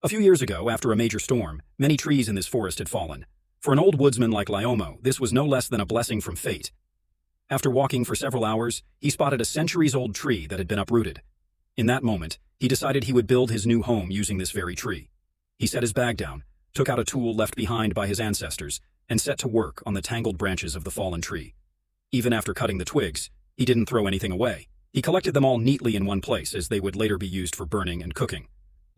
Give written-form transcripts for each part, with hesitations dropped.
A few years ago, after a major storm, many trees in this forest had fallen. For an old woodsman like Lyomo, this was no less than a blessing from fate. After walking for several hours, he spotted a centuries-old tree that had been uprooted. In that moment, he decided he would build his new home using this very tree. He set his bag down, took out a tool left behind by his ancestors, and set to work on the tangled branches of the fallen tree. Even after cutting the twigs, he didn't throw anything away. He collected them all neatly in one place, as they would later be used for burning and cooking.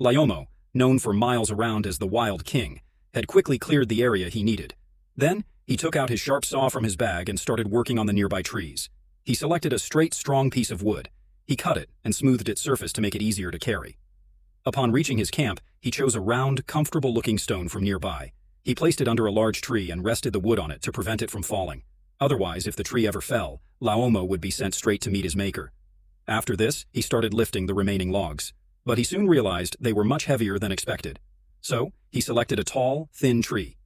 Lyomo, known for miles around as the Wild King, had quickly cleared the area he needed. Then, he took out his sharp saw from his bag and started working on the nearby trees. He selected a straight, strong piece of wood. He cut it and smoothed its surface to make it easier to carry. Upon reaching his camp, he chose a round, comfortable-looking stone from nearby. He placed it under a large tree and rested the wood on it to prevent it from falling. Otherwise, if the tree ever fell, Lyomo would be sent straight to meet his maker. After this, he started lifting the remaining logs. But he soon realized they were much heavier than expected. So, he selected a tall, thin tree.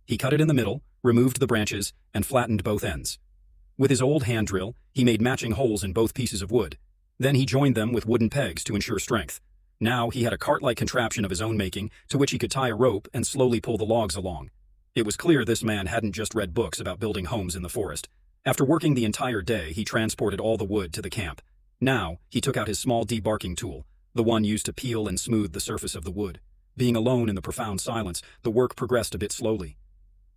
He cut it in the middle, removed the branches, and flattened both ends. With his old hand drill, he made matching holes in both pieces of wood. Then he joined them with wooden pegs to ensure strength. Now he had a cart-like contraption of his own making to which he could tie a rope and slowly pull the logs along. It was clear this man hadn't just read books about building homes in the forest. After working the entire day, he transported all the wood to the camp. Now, he took out his small debarking tool, the one used to peel and smooth the surface of the wood. Being alone in the profound silence, the work progressed a bit slowly.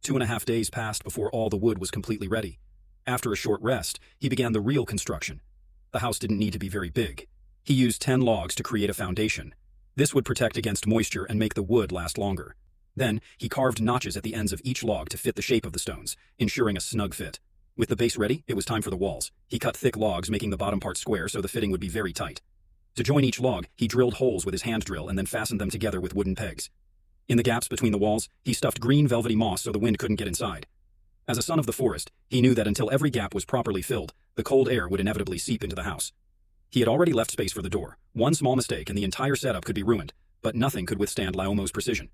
2.5 days passed before all the wood was completely ready. After a short rest, he began the real construction. The house didn't need to be very big. He used 10 logs to create a foundation. This would protect against moisture and make the wood last longer. Then, he carved notches at the ends of each log to fit the shape of the stones, ensuring a snug fit. With the base ready, it was time for the walls. He cut thick logs, making the bottom part square so the fitting would be very tight. To join each log, he drilled holes with his hand drill and then fastened them together with wooden pegs. In the gaps between the walls, he stuffed green velvety moss so the wind couldn't get inside. As a son of the forest, he knew that until every gap was properly filled, the cold air would inevitably seep into the house. He had already left space for the door. One small mistake and the entire setup could be ruined, but nothing could withstand Lyomo's precision.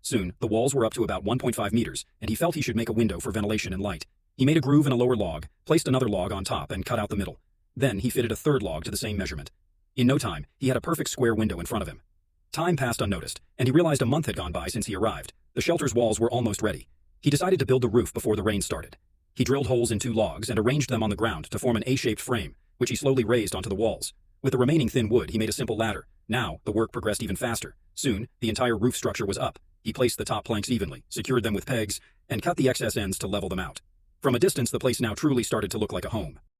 Soon, the walls were up to about 1.5 meters, and he felt he should make a window for ventilation and light. He made a groove in a lower log, placed another log on top, and cut out the middle. Then he fitted a third log to the same measurement. In no time, he had a perfect square window in front of him. Time passed unnoticed, and he realized a month had gone by since he arrived. The shelter's walls were almost ready. He decided to build the roof before the rain started. He drilled holes in 2 logs and arranged them on the ground to form an A-shaped frame, which he slowly raised onto the walls. With the remaining thin wood, he made a simple ladder. Now, the work progressed even faster. Soon, the entire roof structure was up. He placed the top planks evenly, secured them with pegs, and cut the excess ends to level them out. From a distance, the place now truly started to look like a home.